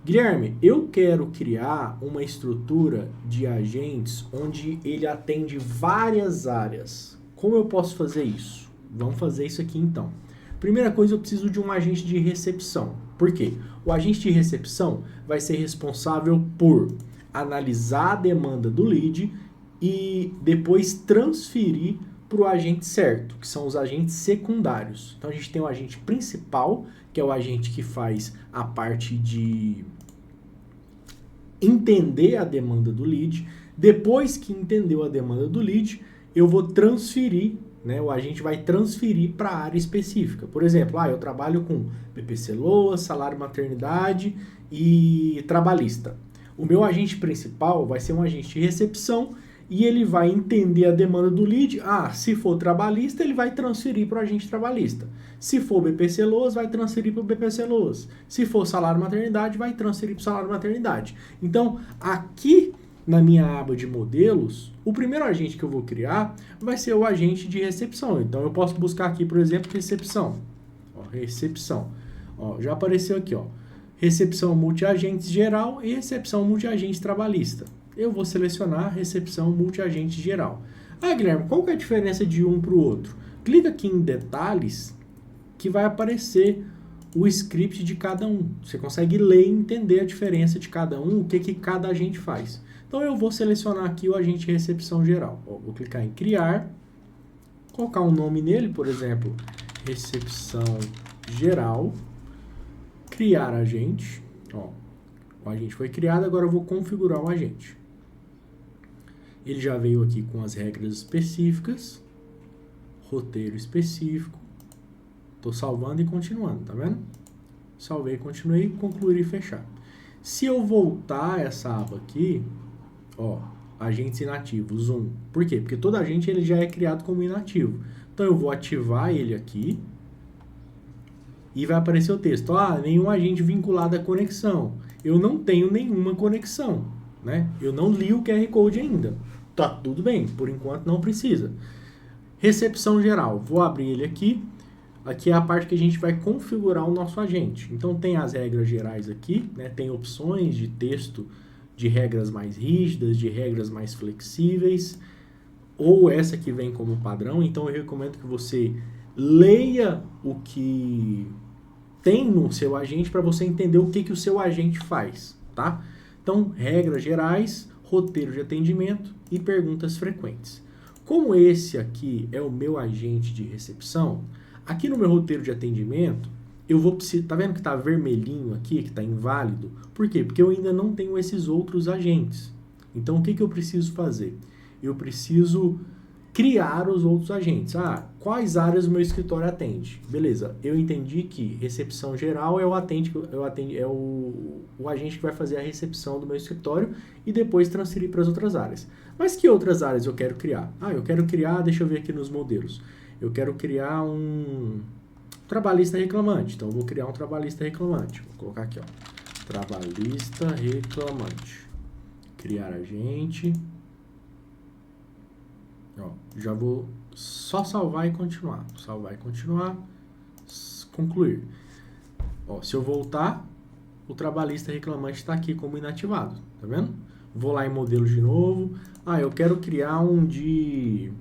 Guilherme, eu quero criar uma estrutura de agentes onde ele atende várias áreas. Como eu posso fazer isso? Vamos fazer isso aqui então. Primeira coisa, eu preciso de um agente de recepção. Por quê? O agente de recepção vai ser responsável por analisar a demanda do lead e depois transferir para o agente certo, que são os agentes secundários. Então a gente tem o agente principal, que é o agente que faz a parte de entender a demanda do lead. Depois que entendeu a demanda do lead, eu vou transferir, né? O agente vai transferir para a área específica. Por exemplo, eu trabalho com PPC LOAS, salário maternidade e trabalhista. O meu agente principal vai ser um agente de recepção e ele vai entender a demanda do lead. Se for trabalhista, ele vai transferir para o agente trabalhista. Se for BPC LOAS, vai transferir para o BPC LOAS. Se for salário maternidade, vai transferir para o salário maternidade. Então, aqui na minha aba de modelos, o primeiro agente que eu vou criar vai ser o agente de recepção. Então, eu posso buscar aqui, por exemplo, recepção. Recepção. Já apareceu aqui, recepção multiagentes geral e recepção multiagente trabalhista. Eu vou selecionar recepção multiagente geral. Guilherme, qual que é a diferença de um para o outro? Clica aqui em detalhes que vai aparecer o script de cada um. Você consegue ler e entender a diferença de cada um, o que cada agente faz. Então eu vou selecionar aqui o agente de recepção geral. Vou clicar em criar, colocar um nome nele, por exemplo, recepção geral, criar agente. O agente foi criado, agora eu vou configurar o agente. Ele já veio aqui com as regras específicas, roteiro específico. Estou salvando e continuando, tá vendo? Salvei, continuei, concluir e fechar. Se eu voltar essa aba aqui, agentes inativos, 1. Por quê? Porque todo agente ele já é criado como inativo. Então eu vou ativar ele aqui e vai aparecer o texto. Nenhum agente vinculado à conexão. Eu não tenho nenhuma conexão, né? Eu não li o QR Code ainda. Tá tudo bem, por enquanto não precisa. Recepção geral, vou abrir ele aqui. Aqui é a parte que a gente vai configurar o nosso agente. Então tem as regras gerais aqui, né? Tem opções de texto de regras mais rígidas, de regras mais flexíveis, ou essa que vem como padrão. Então eu recomendo que você leia o que tem no seu agente para você entender o que o seu agente faz, tá? Então, regras gerais, roteiro de atendimento e perguntas frequentes. Como esse aqui é o meu agente de recepção, aqui no meu roteiro de atendimento, eu vou precisar... Tá vendo que tá vermelhinho aqui, que tá inválido? Por quê? Porque eu ainda não tenho esses outros agentes. Então, o que eu preciso fazer? Eu preciso criar os outros agentes. Quais áreas o meu escritório atende? Beleza, eu entendi que recepção geral é o agente que vai fazer a recepção do meu escritório e depois transferir para as outras áreas. Mas que outras áreas eu quero criar? Eu quero criar, deixa eu ver aqui nos modelos. Eu quero criar um trabalhista reclamante. Então, eu vou criar um trabalhista reclamante. Vou colocar aqui, trabalhista reclamante. Criar agente. Já vou só salvar e continuar. Salvar e continuar. Concluir. Se eu voltar, o trabalhista reclamante está aqui como inativado. Tá vendo? Vou lá em modelos de novo. Eu quero criar um de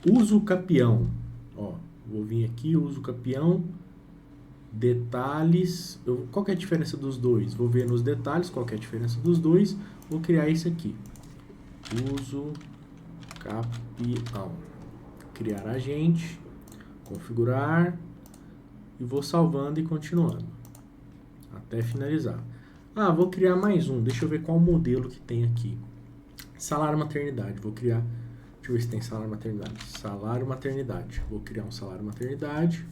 uso capião. Vou vir aqui, uso capião. Detalhes. Qual que é a diferença dos dois? Vou ver nos detalhes qual que é a diferença dos dois. Vou criar esse aqui. Uso capião. Criar agente. Configurar. E vou salvando e continuando. Até finalizar. Vou criar mais um. Deixa eu ver qual modelo que tem aqui. Salário maternidade. Vou criar... Deixa eu ver se tem salário maternidade. Salário maternidade. Vou criar um salário maternidade.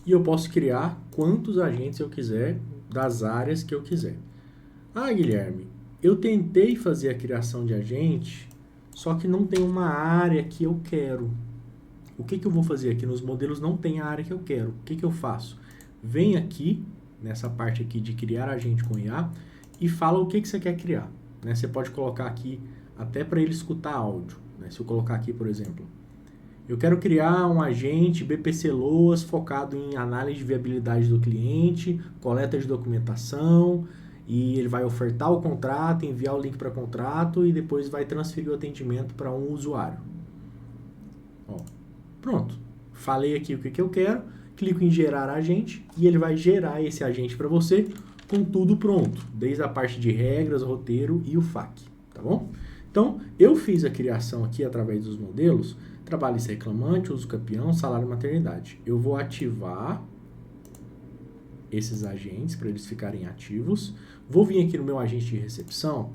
E eu posso criar quantos agentes eu quiser das áreas que eu quiser. Guilherme, eu tentei fazer a criação de agente, só que não tem uma área que eu quero. O que eu vou fazer aqui? Nos modelos não tem a área que eu quero. O que eu faço? Vem aqui, nessa parte aqui de criar agente com IA, e fala o que você quer criar. Você pode colocar aqui até para ele escutar áudio. Se eu colocar aqui, por exemplo, Eu quero criar um agente BPC Loas focado em análise de viabilidade do cliente, coleta de documentação, e ele vai ofertar o contrato, enviar o link para contrato e depois vai transferir o atendimento para um usuário. Ó, pronto. Falei aqui o que eu quero, clico em gerar agente e ele vai gerar esse agente para você com tudo pronto, desde a parte de regras, roteiro e o FAQ, tá bom? Então, eu fiz a criação aqui através dos modelos, trabalhista reclamante, uso campeão, salário e maternidade. Eu vou ativar esses agentes para eles ficarem ativos. Vou vir aqui no meu agente de recepção,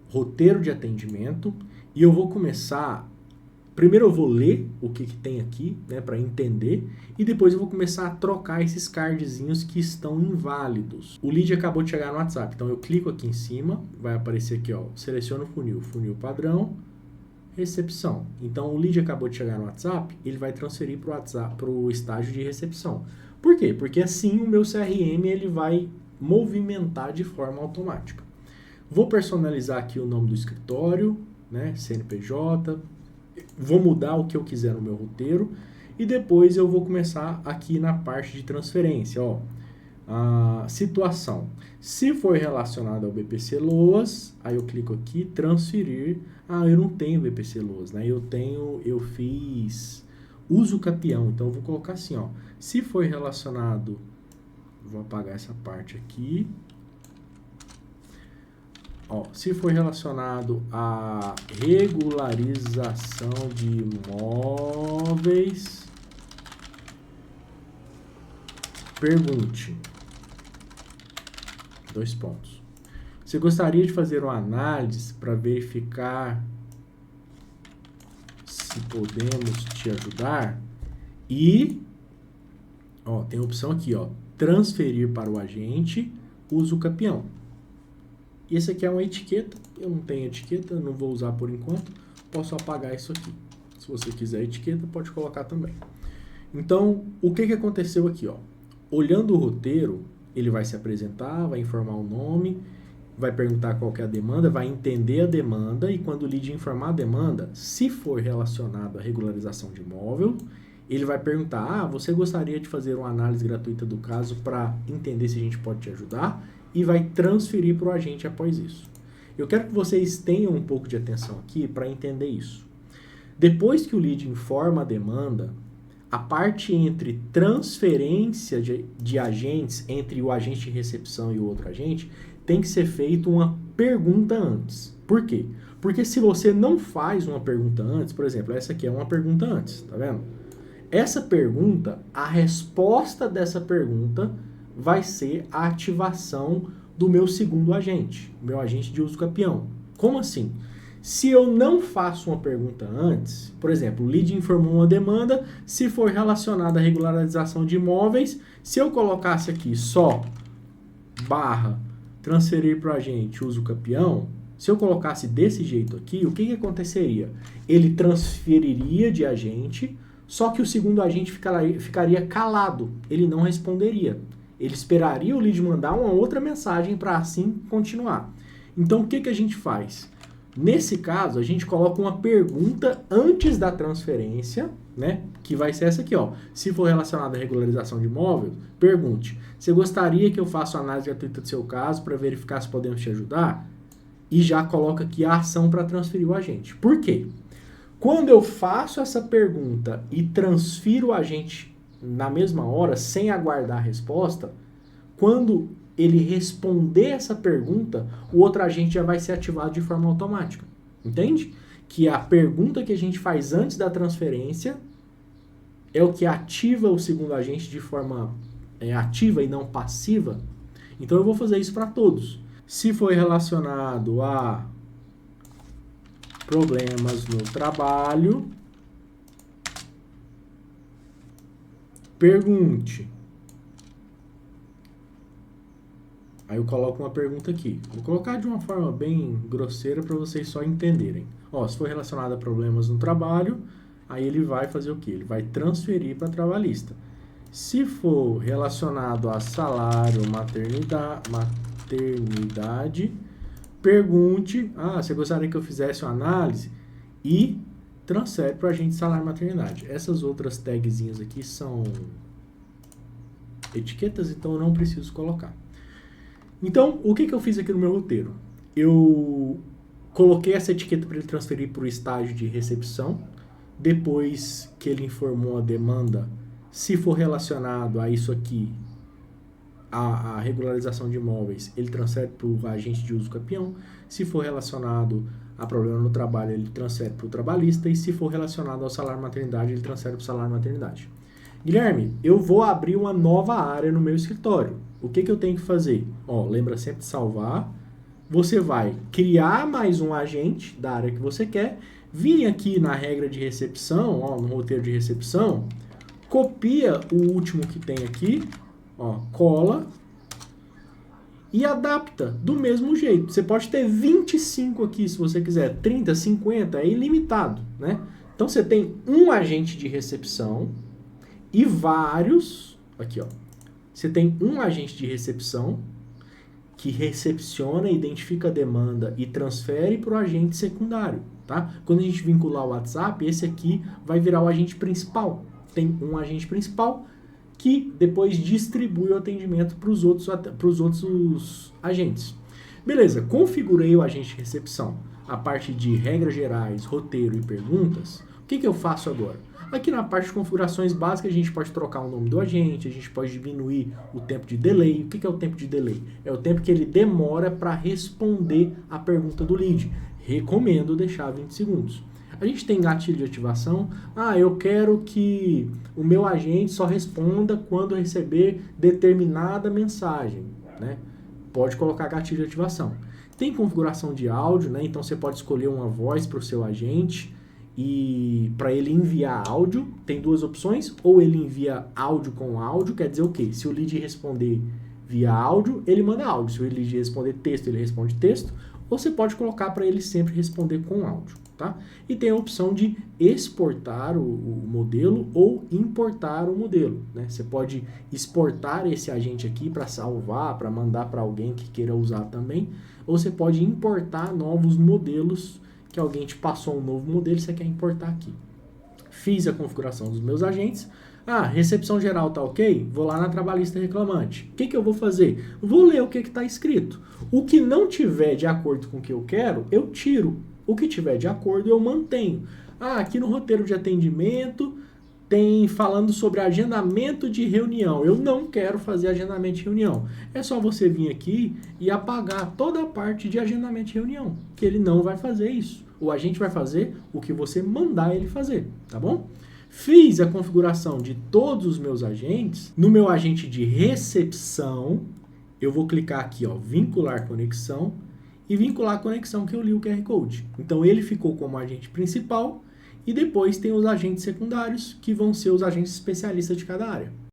roteiro de atendimento, e eu vou começar... Primeiro eu vou ler o que tem aqui, né, para entender, e depois eu vou começar a trocar esses cardzinhos que estão inválidos. O lead acabou de chegar no WhatsApp, então eu clico aqui em cima, vai aparecer aqui, ó, seleciono o funil, funil padrão, recepção. Então o lead acabou de chegar no WhatsApp, ele vai transferir para o WhatsApp, para o estágio de recepção. Por quê? Porque assim o meu CRM ele vai movimentar de forma automática. Vou personalizar aqui o nome do escritório, né, CNPJ, vou mudar o que eu quiser no meu roteiro e depois eu vou começar aqui na parte de transferência, ó, a situação. Se for relacionado ao BPC Loas, aí eu clico aqui, transferir. Ah, eu não tenho BPC Loas, né? Eu fiz uso capião, então eu vou colocar assim, ó. Se for relacionado, vou apagar essa parte aqui. Ó, se for relacionado à regularização de imóveis, pergunte. 2 pontos. Você gostaria de fazer uma análise para verificar se podemos te ajudar? E, ó, tem a opção aqui, ó, transferir para o agente, uso campeão. E esse aqui é uma etiqueta, eu não tenho etiqueta, não vou usar por enquanto, posso apagar isso aqui. Se você quiser etiqueta, pode colocar também. Então, o que aconteceu aqui, ó? Olhando o roteiro, ele vai se apresentar, vai informar o nome, vai perguntar qual que é a demanda, vai entender a demanda e quando o lead informar a demanda, se for relacionado à regularização de imóvel, ele vai perguntar, ah, você gostaria de fazer uma análise gratuita do caso para entender se a gente pode te ajudar? E vai transferir para o agente após isso. Eu quero que vocês tenham um pouco de atenção aqui para entender isso. Depois que o lead informa a demanda, a parte entre transferência de agentes entre o agente de recepção e o outro agente tem que ser feita uma pergunta antes. Por quê? Porque se você não faz uma pergunta antes, por exemplo, essa aqui é uma pergunta antes, tá vendo? Essa pergunta, a resposta dessa pergunta vai ser a ativação do meu segundo agente, meu agente de uso campeão. Como assim? Se eu não faço uma pergunta antes, por exemplo, o lead informou uma demanda, se for relacionada à regularização de imóveis, se eu colocasse aqui só barra transferir para o agente uso campeão, se eu colocasse desse jeito aqui, o que aconteceria? Ele transferiria de agente, só que o segundo agente ficaria calado, ele não responderia. Ele esperaria o lead mandar uma outra mensagem para assim continuar. Então, o que a gente faz? Nesse caso, a gente coloca uma pergunta antes da transferência, né? Que vai ser essa aqui, ó. Se for relacionado à regularização de imóvel, pergunte. Você gostaria que eu faça uma análise gratuita do seu caso para verificar se podemos te ajudar? E já coloca aqui a ação para transferir o agente. Por quê? Quando eu faço essa pergunta e transfiro o agente na mesma hora, sem aguardar a resposta, quando ele responder essa pergunta, o outro agente já vai ser ativado de forma automática. Entende? Que a pergunta que a gente faz antes da transferência é o que ativa o segundo agente de forma ativa e não passiva. Então eu vou fazer isso para todos. Se foi relacionado a problemas no trabalho, pergunte. Aí eu coloco uma pergunta aqui. Vou colocar de uma forma bem grosseira para vocês só entenderem. Ó, se for relacionado a problemas no trabalho, aí ele vai fazer o quê? Ele vai transferir para trabalhista. Se for relacionado a salário, maternidade, pergunte, você gostaria que eu fizesse uma análise? E transfere para o agente salário maternidade. Essas outras tagzinhas aqui são etiquetas, então eu não preciso colocar. Então, o que eu fiz aqui no meu roteiro? Eu coloquei essa etiqueta para ele transferir para o estágio de recepção. Depois que ele informou a demanda, se for relacionado a isso aqui, a regularização de imóveis, ele transfere para o agente de uso capião. Se for relacionado a problema no trabalho, ele transfere para o trabalhista. E se for relacionado ao salário maternidade, ele transfere para o salário maternidade. Guilherme, eu vou abrir uma nova área no meu escritório. O que eu tenho que fazer? Lembra sempre de salvar. Você vai criar mais um agente da área que você quer, vir aqui na regra de recepção, no roteiro de recepção, copia o último que tem aqui, cola e adapta do mesmo jeito. Você pode ter 25 aqui se você quiser, 30, 50, é ilimitado, né? Então você tem um agente de recepção e vários, aqui você tem um agente de recepção que recepciona, identifica a demanda e transfere para o agente secundário, tá? Quando a gente vincular o WhatsApp, esse aqui vai virar o agente principal. Tem um agente principal que depois distribui o atendimento para os outros agentes. Beleza, configurei o agente de recepção. A parte de regras gerais, roteiro e perguntas. O que eu faço agora? Aqui na parte de configurações básicas, a gente pode trocar o nome do agente, a gente pode diminuir o tempo de delay. O que é o tempo de delay? É o tempo que ele demora para responder a pergunta do lead. Recomendo deixar 20 segundos. A gente tem gatilho de ativação. Eu quero que o meu agente só responda quando receber determinada mensagem, né? Pode colocar gatilho de ativação. Tem configuração de áudio, né? Então você pode escolher uma voz para o seu agente e para ele enviar áudio. Tem duas opções: ou ele envia áudio com áudio, quer dizer o quê? Se o lead responder via áudio, ele manda áudio. Se o lead responder texto, ele responde texto. Ou você pode colocar para ele sempre responder com áudio, tá? E tem a opção de exportar o modelo ou importar o modelo, né? Você pode exportar esse agente aqui para salvar, para mandar para alguém que queira usar também, ou você pode importar novos modelos, que alguém te passou um novo modelo e você quer importar aqui. Fiz a configuração dos meus agentes. Recepção geral tá ok? Vou lá na trabalhista reclamante. O que eu vou fazer? Vou ler o que está escrito. O que não tiver de acordo com o que eu quero, eu tiro. O que tiver de acordo, eu mantenho. Aqui no roteiro de atendimento tem falando sobre agendamento de reunião. Eu não quero fazer agendamento de reunião. É só você vir aqui e apagar toda a parte de agendamento de reunião, que ele não vai fazer isso. O agente vai fazer o que você mandar ele fazer, tá bom? Fiz a configuração de todos os meus agentes. No meu agente de recepção, eu vou clicar aqui, vincular conexão, e vincular a conexão que eu li o QR Code. Então ele ficou como agente principal e depois tem os agentes secundários, que vão ser os agentes especialistas de cada área.